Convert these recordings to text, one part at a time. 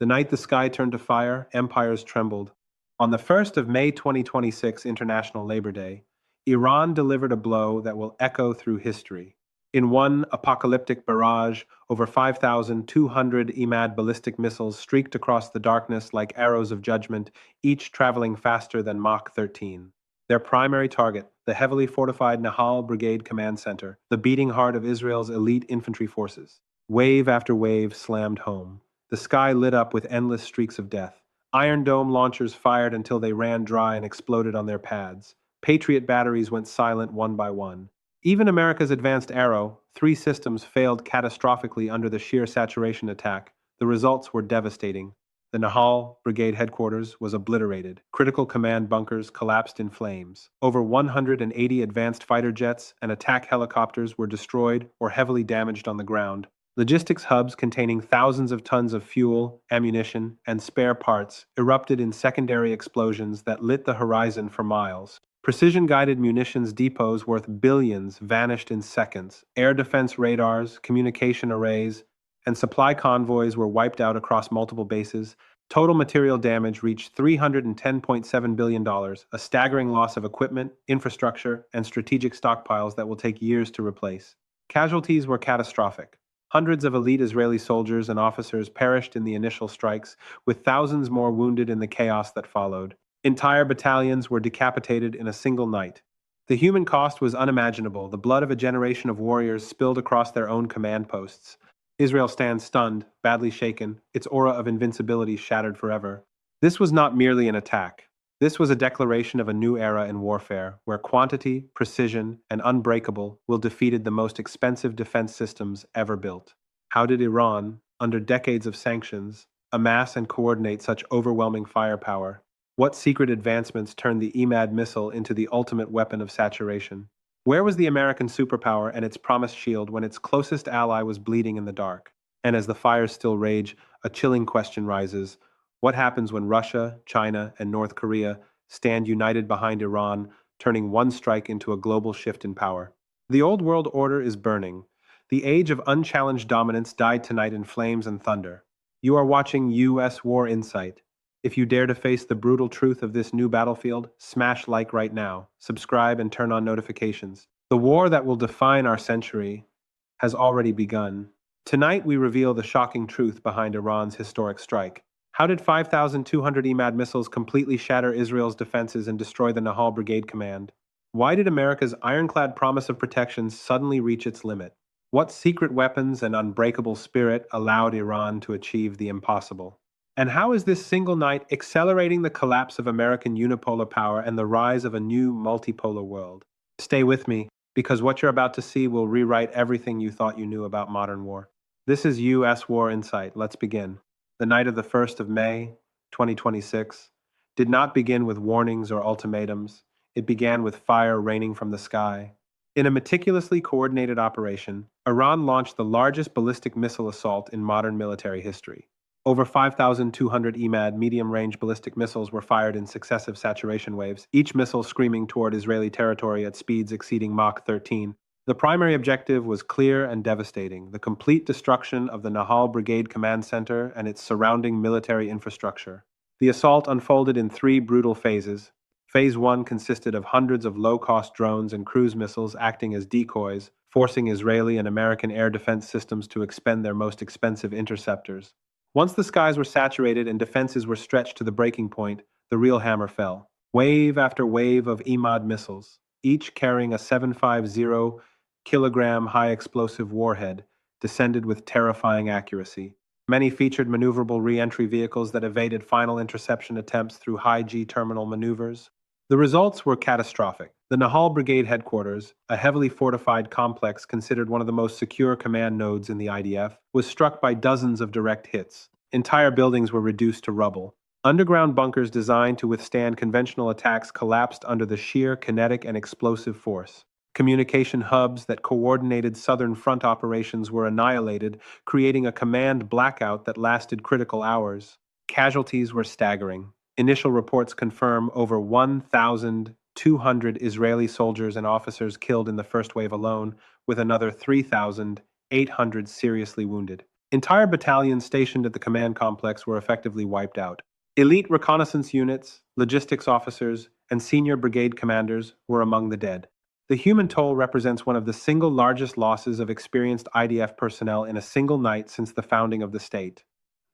The night the sky turned to fire, empires trembled. On the 1st of May 2026, International Labor Day, Iran delivered a blow that will echo through history. In one apocalyptic barrage, over 5,200 Emad ballistic missiles streaked across the darkness like arrows of judgment, each traveling faster than Mach 13. Their primary target, the heavily fortified Nahal Brigade Command Center, the beating heart of Israel's elite infantry forces. Wave after wave slammed home. The sky lit up with endless streaks of death. Iron Dome launchers fired until they ran dry and exploded on their pads. Patriot batteries went silent one by one. Even America's advanced Arrow, 3 systems failed catastrophically under the sheer saturation attack. The results were devastating. The Nahal Brigade headquarters was obliterated. Critical command bunkers collapsed in flames. Over 180 advanced fighter jets and attack helicopters were destroyed or heavily damaged on the ground. Logistics hubs containing thousands of tons of fuel, ammunition, and spare parts erupted in secondary explosions that lit the horizon for miles. Precision-guided munitions depots worth billions vanished in seconds. Air defense radars, communication arrays, and supply convoys were wiped out across multiple bases. Total material damage reached $310.7 billion, a staggering loss of equipment, infrastructure, and strategic stockpiles that will take years to replace. Casualties were catastrophic. Hundreds of elite Israeli soldiers and officers perished in the initial strikes, with thousands more wounded in the chaos that followed. Entire battalions were decapitated in a single night. The human cost was unimaginable. The blood of a generation of warriors spilled across their own command posts. Israel stands stunned, badly shaken, its aura of invincibility shattered forever. This was not merely an attack. This was a declaration of a new era in warfare, where quantity, precision, and unbreakable will defeated the most expensive defense systems ever built. How did Iran, under decades of sanctions, amass and coordinate such overwhelming firepower? What secret advancements turned the Emad missile into the ultimate weapon of saturation? Where was the American superpower and its promised shield when its closest ally was bleeding in the dark? And as the fires still rage, a chilling question rises. What happens when Russia, China, and North Korea stand united behind Iran, turning one strike into a global shift in power? The old world order is burning. The age of unchallenged dominance died tonight in flames and thunder. You are watching U.S. War Insight. If you dare to face the brutal truth of this new battlefield, smash like right now, subscribe and turn on notifications. The war that will define our century has already begun. Tonight we reveal the shocking truth behind Iran's historic strike. How did 5,200 Emad missiles completely shatter Israel's defenses and destroy the Nahal Brigade Command? Why did America's ironclad promise of protection suddenly reach its limit? What secret weapons and unbreakable spirit allowed Iran to achieve the impossible? And how is this single night accelerating the collapse of American unipolar power and the rise of a new multipolar world? Stay with me, because what you're about to see will rewrite everything you thought you knew about modern war. This is U.S. War Insight. Let's begin. The night of the 1st of May, 2026, did not begin with warnings or ultimatums. It began with fire raining from the sky. In a meticulously coordinated operation, Iran launched the largest ballistic missile assault in modern military history. Over 5,200 Emad medium-range ballistic missiles were fired in successive saturation waves, each missile screaming toward Israeli territory at speeds exceeding Mach 13. The primary objective was clear and devastating: the complete destruction of the Nahal Brigade Command Center and its surrounding military infrastructure. The assault unfolded in 3 brutal phases. Phase 1 consisted of hundreds of low-cost drones and cruise missiles acting as decoys, forcing Israeli and American air defense systems to expend their most expensive interceptors. Once the skies were saturated and defenses were stretched to the breaking point, the real hammer fell. Wave after wave of Emad missiles, each carrying a 750-kilogram high-explosive warhead, descended with terrifying accuracy. Many featured maneuverable re-entry vehicles that evaded final interception attempts through high-G terminal maneuvers. The results were catastrophic. The Nahal Brigade headquarters, a heavily fortified complex considered one of the most secure command nodes in the IDF, was struck by dozens of direct hits. Entire buildings were reduced to rubble. Underground bunkers designed to withstand conventional attacks collapsed under the sheer kinetic and explosive force. Communication hubs that coordinated Southern Front operations were annihilated, creating a command blackout that lasted critical hours. Casualties were staggering. Initial reports confirm over 1,200 Israeli soldiers and officers killed in the first wave alone, with another 3,800 seriously wounded. Entire battalions stationed at the command complex were effectively wiped out. Elite reconnaissance units, logistics officers, and senior brigade commanders were among the dead. The human toll represents one of the single largest losses of experienced IDF personnel in a single night since the founding of the state.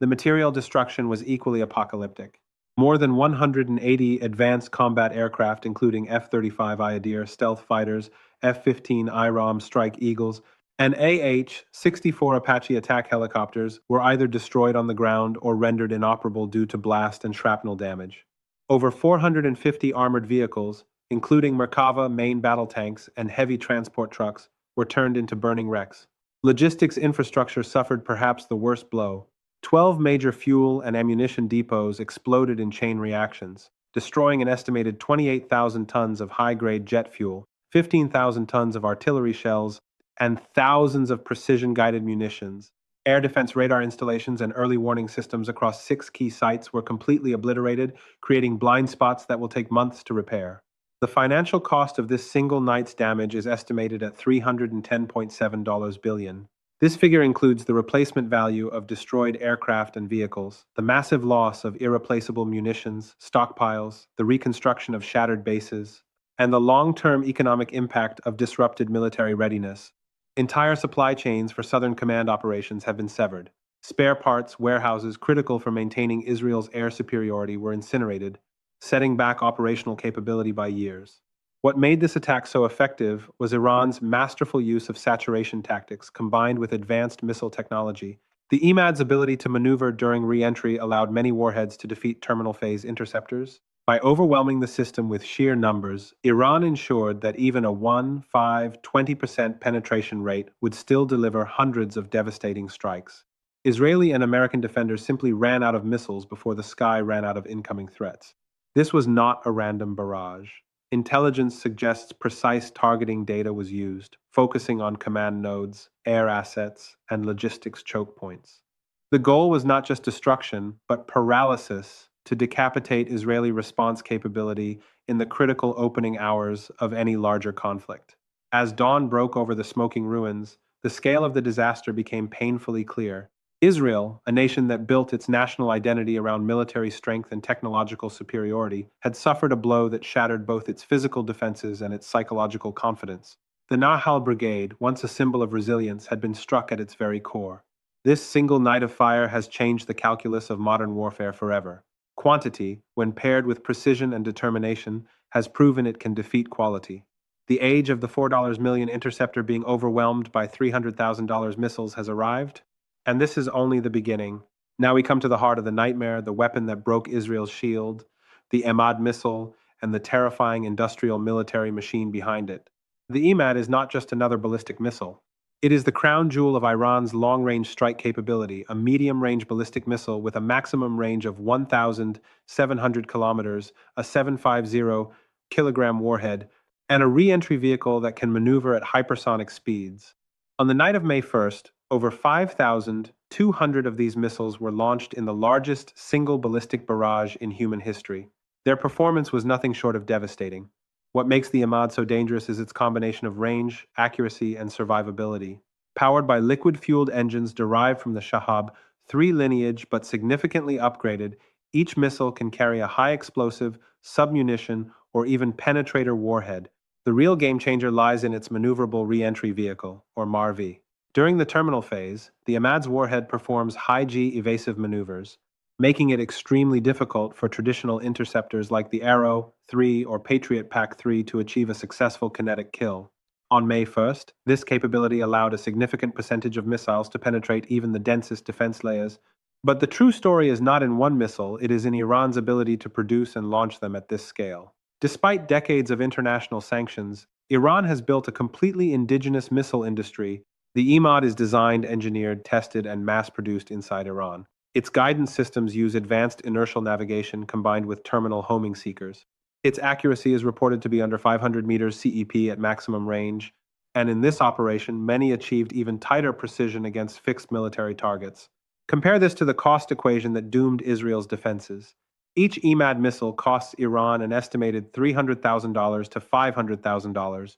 The material destruction was equally apocalyptic. More than 180 advanced combat aircraft, including F-35 Ayadir stealth fighters, F-15 IROM Strike Eagles, and AH-64 Apache attack helicopters, were either destroyed on the ground or rendered inoperable due to blast and shrapnel damage. Over 450 armored vehicles, including Merkava main battle tanks and heavy transport trucks, were turned into burning wrecks. Logistics infrastructure suffered perhaps the worst blow. 12 major fuel and ammunition depots exploded in chain reactions, destroying an estimated 28,000 tons of high-grade jet fuel, 15,000 tons of artillery shells, and thousands of precision-guided munitions. Air defense radar installations and early warning systems across 6 key sites were completely obliterated, creating blind spots that will take months to repair. The financial cost of this single night's damage is estimated at $310.7 billion. This figure includes the replacement value of destroyed aircraft and vehicles, the massive loss of irreplaceable munitions, stockpiles, the reconstruction of shattered bases, and the long-term economic impact of disrupted military readiness. Entire supply chains for Southern Command operations have been severed. Spare parts, warehouses critical for maintaining Israel's air superiority were incinerated, setting back operational capability by years. What made this attack so effective was Iran's masterful use of saturation tactics combined with advanced missile technology. The Emad's ability to maneuver during re-entry allowed many warheads to defeat terminal phase interceptors. By overwhelming the system with sheer numbers, Iran ensured that even a 1, 5, 20% penetration rate would still deliver hundreds of devastating strikes. Israeli and American defenders simply ran out of missiles before the sky ran out of incoming threats. This was not a random barrage. Intelligence suggests precise targeting data was used, focusing on command nodes, air assets, and logistics choke points. The goal was not just destruction, but paralysis to decapitate Israeli response capability in the critical opening hours of any larger conflict. As dawn broke over the smoking ruins, the scale of the disaster became painfully clear. Israel, a nation that built its national identity around military strength and technological superiority, had suffered a blow that shattered both its physical defenses and its psychological confidence. The Nahal Brigade, once a symbol of resilience, had been struck at its very core. This single night of fire has changed the calculus of modern warfare forever. Quantity, when paired with precision and determination, has proven it can defeat quality. The age of the $4 million interceptor being overwhelmed by $300,000 missiles has arrived. And this is only the beginning. Now we come to the heart of the nightmare, the weapon that broke Israel's shield, the Emad missile, and the terrifying industrial military machine behind it. The Emad is not just another ballistic missile. It is the crown jewel of Iran's long-range strike capability, a medium-range ballistic missile with a maximum range of 1,700 kilometers, a 750-kilogram warhead, and a re-entry vehicle that can maneuver at hypersonic speeds. On the night of May 1st, over 5,200 of these missiles were launched in the largest single ballistic barrage in human history. Their performance was nothing short of devastating. What makes the Emad so dangerous is its combination of range, accuracy, and survivability. Powered by liquid-fueled engines derived from the Shahab 3 lineage but significantly upgraded, each missile can carry a high-explosive, submunition, or even penetrator warhead. The real game-changer lies in its maneuverable re-entry vehicle, or MARV. During the terminal phase, the Emad's warhead performs high-G evasive maneuvers, making it extremely difficult for traditional interceptors like the Arrow 3 or Patriot PAC-3 to achieve a successful kinetic kill. On May 1st, this capability allowed a significant percentage of missiles to penetrate even the densest defense layers. But the true story is not in one missile, it is in Iran's ability to produce and launch them at this scale. Despite decades of international sanctions, Iran has built a completely indigenous missile industry. The Emad is designed, engineered, tested, and mass-produced inside Iran. Its guidance systems use advanced inertial navigation combined with terminal homing seekers. Its accuracy is reported to be under 500 meters CEP at maximum range, and in this operation, many achieved even tighter precision against fixed military targets. Compare this to the cost equation that doomed Israel's defenses. Each Emad missile costs Iran an estimated $300,000 to $500,000.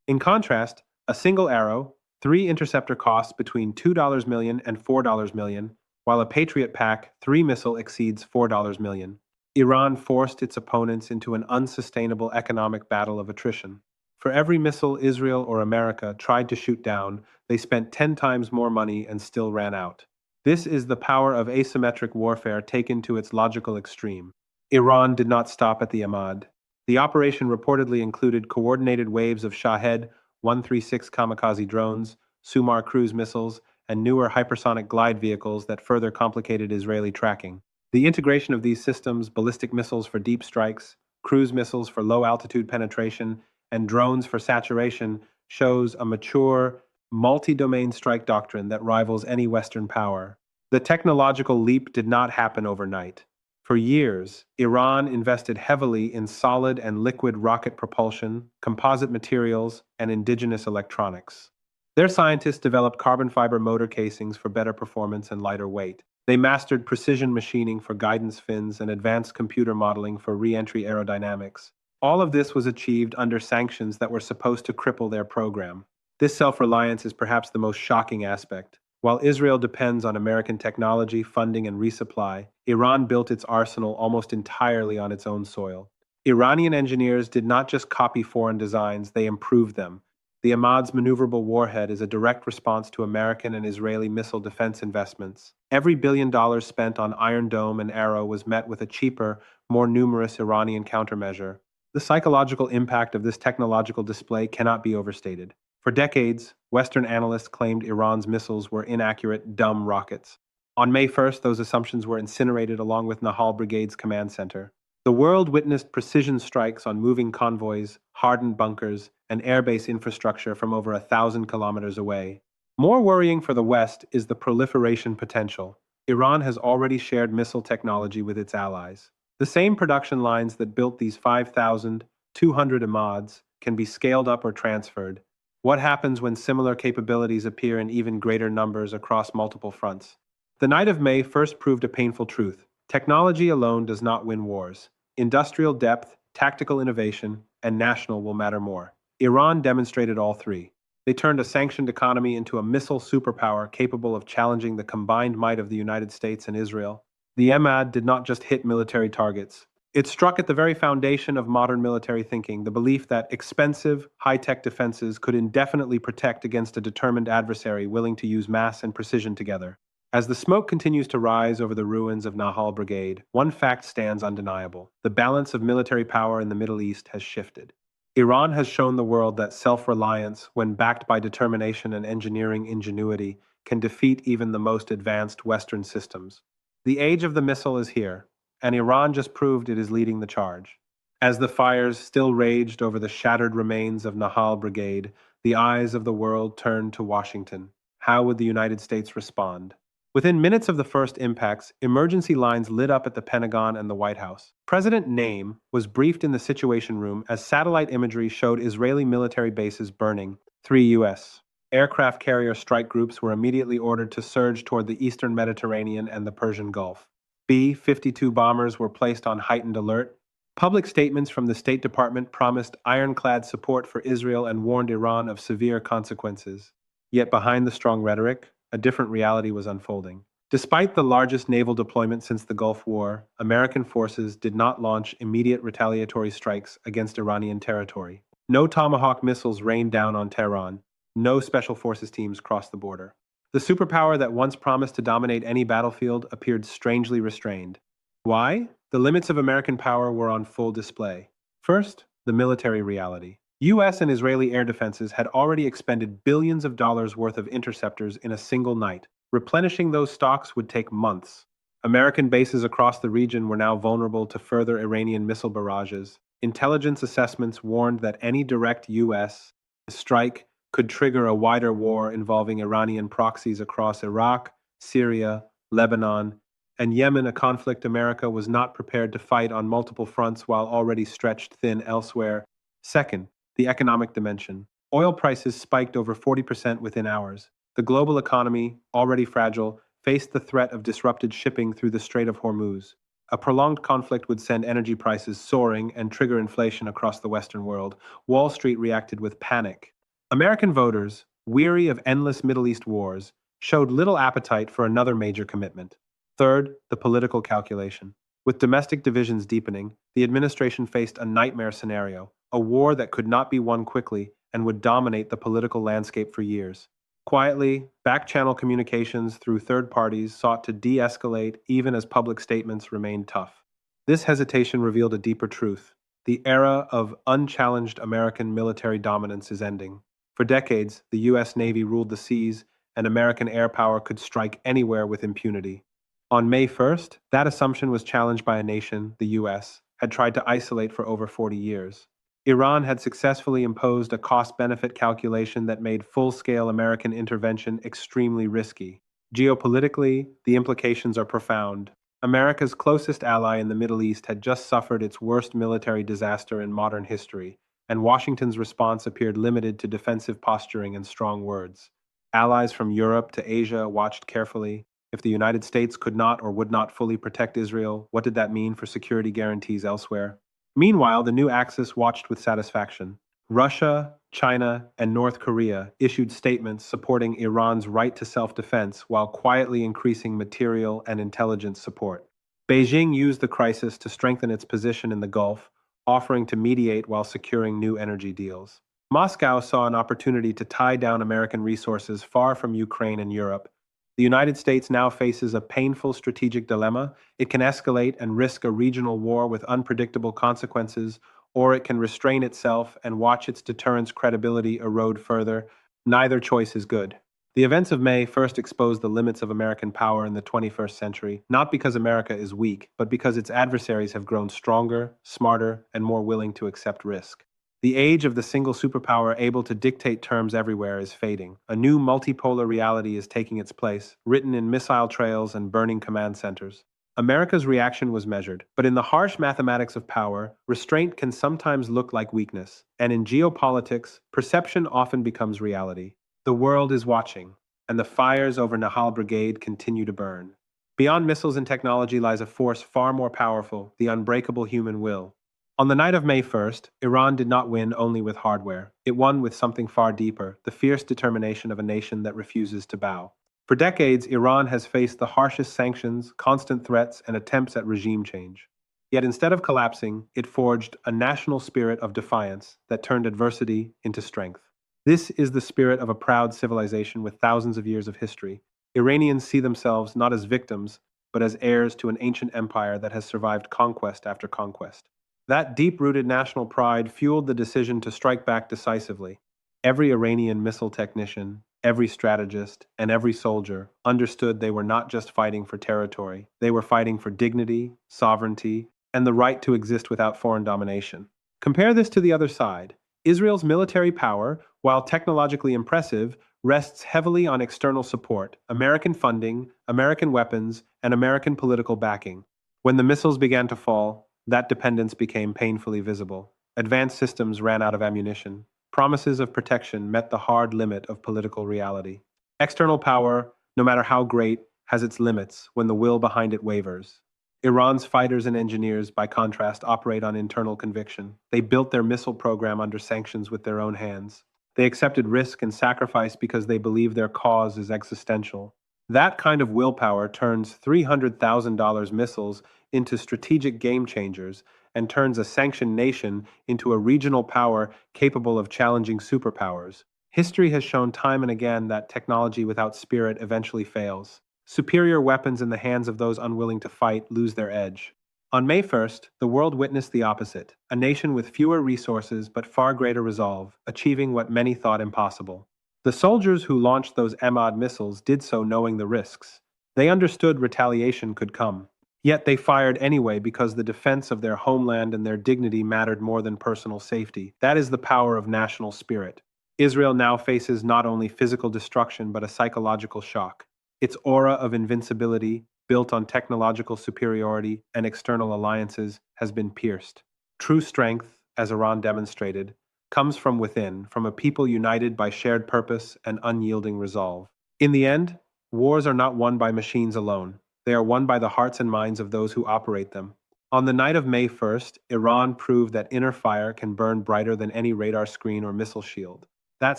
In contrast, a single Arrow Three interceptor costs between $2 million and $4 million, while a Patriot Pack 3 missile exceeds $4 million. Iran forced its opponents into an unsustainable economic battle of attrition. For every missile Israel or America tried to shoot down, they spent 10 times more money and still ran out. This is the power of asymmetric warfare taken to its logical extreme. Iran did not stop at the Emad. The operation reportedly included coordinated waves of Shahed 136 kamikaze drones, Sumar cruise missiles, and newer hypersonic glide vehicles that further complicated Israeli tracking. The integration of these systems, ballistic missiles for deep strikes, cruise missiles for low-altitude penetration, and drones for saturation, shows a mature, multi-domain strike doctrine that rivals any Western power. The technological leap did not happen overnight. For years, Iran invested heavily in solid and liquid rocket propulsion, composite materials, and indigenous electronics. Their scientists developed carbon fiber motor casings for better performance and lighter weight. They mastered precision machining for guidance fins and advanced computer modeling for re-entry aerodynamics. All of this was achieved under sanctions that were supposed to cripple their program. This self-reliance is perhaps the most shocking aspect. While Israel depends on American technology, funding, and resupply, Iran built its arsenal almost entirely on its own soil. Iranian engineers did not just copy foreign designs, they improved them. The Emad's maneuverable warhead is a direct response to American and Israeli missile defense investments. Every $1 billion spent on Iron Dome and Arrow was met with a cheaper, more numerous Iranian countermeasure. The psychological impact of this technological display cannot be overstated. For decades, Western analysts claimed Iran's missiles were inaccurate, dumb rockets. On May 1st, those assumptions were incinerated along with Nahal Brigade's command center. The world witnessed precision strikes on moving convoys, hardened bunkers, and airbase infrastructure from over 1,000 kilometers away. More worrying for the West is the proliferation potential. Iran has already shared missile technology with its allies. The same production lines that built these 5,200 Emads can be scaled up or transferred. What happens when similar capabilities appear in even greater numbers across multiple fronts? The night of May first proved a painful truth. Technology alone does not win wars. Industrial depth, tactical innovation, and national will matter more. Iran demonstrated all three. They turned a sanctioned economy into a missile superpower capable of challenging the combined might of the United States and Israel. The Emad did not just hit military targets. It struck at the very foundation of modern military thinking, the belief that expensive, high-tech defenses could indefinitely protect against a determined adversary willing to use mass and precision together. As the smoke continues to rise over the ruins of Nahal Brigade, one fact stands undeniable. The balance of military power in the Middle East has shifted. Iran has shown the world that self-reliance, when backed by determination and engineering ingenuity, can defeat even the most advanced Western systems. The age of the missile is here, and Iran just proved it is leading the charge. As the fires still raged over the shattered remains of Nahal Brigade, the eyes of the world turned to Washington. How would the United States respond? Within minutes of the first impacts, emergency lines lit up at the Pentagon and the White House. President Naim was briefed in the Situation Room as satellite imagery showed Israeli military bases burning. 3 U.S. aircraft carrier strike groups were immediately ordered to surge toward the eastern Mediterranean and the Persian Gulf. B-52 bombers were placed on heightened alert. Public statements from the State Department promised ironclad support for Israel and warned Iran of severe consequences. Yet behind the strong rhetoric, a different reality was unfolding. Despite the largest naval deployment since the Gulf War, American forces did not launch immediate retaliatory strikes against Iranian territory. No Tomahawk missiles rained down on Tehran. No special forces teams crossed the border. The superpower that once promised to dominate any battlefield appeared strangely restrained. Why? The limits of American power were on full display. First, the military reality. U.S. and Israeli air defenses had already expended billions of dollars worth of interceptors in a single night. Replenishing those stocks would take months. American bases across the region were now vulnerable to further Iranian missile barrages. Intelligence assessments warned that any direct U.S. strike could trigger a wider war involving Iranian proxies across Iraq, Syria, Lebanon, and Yemen, a conflict America was not prepared to fight on multiple fronts while already stretched thin elsewhere. Second, the economic dimension. Oil prices spiked over 40% within hours. The global economy, already fragile, faced the threat of disrupted shipping through the Strait of Hormuz. A prolonged conflict would send energy prices soaring and trigger inflation across the Western world. Wall Street reacted with panic. American voters, weary of endless Middle East wars, showed little appetite for another major commitment. Third, the political calculation. With domestic divisions deepening, the administration faced a nightmare scenario, a war that could not be won quickly and would dominate the political landscape for years. Quietly, back-channel communications through third parties sought to de-escalate even as public statements remained tough. This hesitation revealed a deeper truth. The era of unchallenged American military dominance is ending. For decades, the U.S. Navy ruled the seas, and American air power could strike anywhere with impunity. On May 1st, that assumption was challenged by a nation, the U.S., had tried to isolate for over 40 years. Iran had successfully imposed a cost-benefit calculation that made full-scale American intervention extremely risky. Geopolitically, the implications are profound. America's closest ally in the Middle East had just suffered its worst military disaster in modern history, and Washington's response appeared limited to defensive posturing and strong words. Allies from Europe to Asia watched carefully. If the United States could not or would not fully protect Israel, what did that mean for security guarantees elsewhere? Meanwhile, the new Axis watched with satisfaction. Russia, China, and North Korea issued statements supporting Iran's right to self-defense while quietly increasing material and intelligence support. Beijing used the crisis to strengthen its position in the Gulf, offering to mediate while securing new energy deals. Moscow saw an opportunity to tie down American resources far from Ukraine and Europe. The United States now faces a painful strategic dilemma. It can escalate and risk a regional war with unpredictable consequences, or it can restrain itself and watch its deterrence credibility erode further. Neither choice is good. The events of May first exposed the limits of American power in the 21st century, not because America is weak, but because its adversaries have grown stronger, smarter, and more willing to accept risk. The age of the single superpower able to dictate terms everywhere is fading. A new multipolar reality is taking its place, written in missile trails and burning command centers. America's reaction was measured, but in the harsh mathematics of power, restraint can sometimes look like weakness, and in geopolitics, perception often becomes reality. The world is watching, and the fires over Nahal Brigade continue to burn. Beyond missiles and technology lies a force far more powerful, the unbreakable human will. On the night of May 1st, Iran did not win only with hardware. It won with something far deeper, the fierce determination of a nation that refuses to bow. For decades, Iran has faced the harshest sanctions, constant threats, and attempts at regime change. Yet instead of collapsing, it forged a national spirit of defiance that turned adversity into strength. This is the spirit of a proud civilization with thousands of years of history. Iranians see themselves not as victims, but as heirs to an ancient empire that has survived conquest after conquest. That deep-rooted national pride fueled the decision to strike back decisively. Every Iranian missile technician, every strategist, and every soldier understood they were not just fighting for territory. They were fighting for dignity, sovereignty, and the right to exist without foreign domination. Compare this to the other side. Israel's military power, while technologically impressive, rests heavily on external support, American funding, American weapons, and American political backing. When the missiles began to fall, that dependence became painfully visible. Advanced systems ran out of ammunition. Promises of protection met the hard limit of political reality. External power, no matter how great, has its limits when the will behind it wavers. Iran's fighters and engineers, by contrast, operate on internal conviction. They built their missile program under sanctions with their own hands. They accepted risk and sacrifice because they believe their cause is existential. That kind of willpower turns $300,000 missiles into strategic game changers and turns a sanctioned nation into a regional power capable of challenging superpowers. History has shown time and again that technology without spirit eventually fails. Superior weapons in the hands of those unwilling to fight lose their edge. On May 1st, the world witnessed the opposite, a nation with fewer resources but far greater resolve, achieving what many thought impossible. The soldiers who launched those Emad missiles did so knowing the risks. They understood retaliation could come. Yet they fired anyway because the defense of their homeland and their dignity mattered more than personal safety. That is the power of national spirit. Israel now faces not only physical destruction but a psychological shock. Its aura of invincibility, built on technological superiority and external alliances, has been pierced. True strength, as Iran demonstrated, comes from within, from a people united by shared purpose and unyielding resolve. In the end, wars are not won by machines alone. They are won by the hearts and minds of those who operate them. On the night of May 1st, Iran proved that inner fire can burn brighter than any radar screen or missile shield. That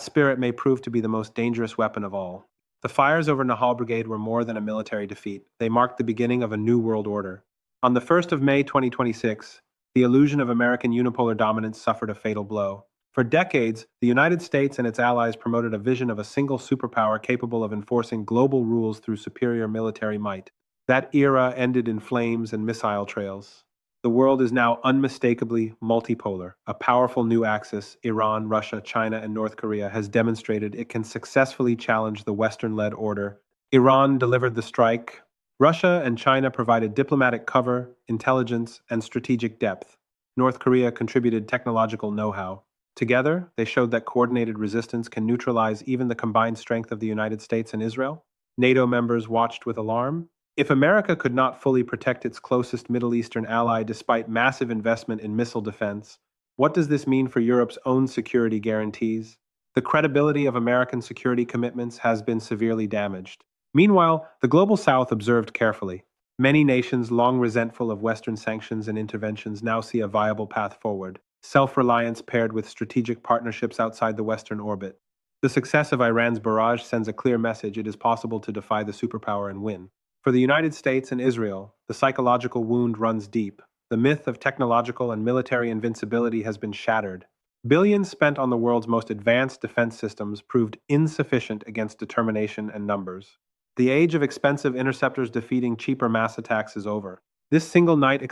spirit may prove to be the most dangerous weapon of all. The fires over Nahal Brigade were more than a military defeat. They marked the beginning of a new world order. On the 1st of May 2026, the illusion of American unipolar dominance suffered a fatal blow. For decades, the United States and its allies promoted a vision of a single superpower capable of enforcing global rules through superior military might. That era ended in flames and missile trails. The world is now unmistakably multipolar. A powerful new axis, Iran, Russia, China, and North Korea, has demonstrated it can successfully challenge the Western-led order. Iran delivered the strike. Russia and China provided diplomatic cover, intelligence, and strategic depth. North Korea contributed technological know-how. Together, they showed that coordinated resistance can neutralize even the combined strength of the United States and Israel. NATO members watched with alarm. If America could not fully protect its closest Middle Eastern ally despite massive investment in missile defense, what does this mean for Europe's own security guarantees? The credibility of American security commitments has been severely damaged. Meanwhile, the Global South observed carefully. Many nations long resentful of Western sanctions and interventions now see a viable path forward. Self-reliance paired with strategic partnerships outside the Western orbit. The success of Iran's Barrage sends a clear message: it is possible to defy the superpower and win. For the United States and Israel, the psychological wound runs deep. The myth of technological and military invincibility has been shattered. Billions spent on the world's most advanced defense systems proved insufficient against determination and numbers. The age of expensive interceptors defeating cheaper mass attacks is over. This single night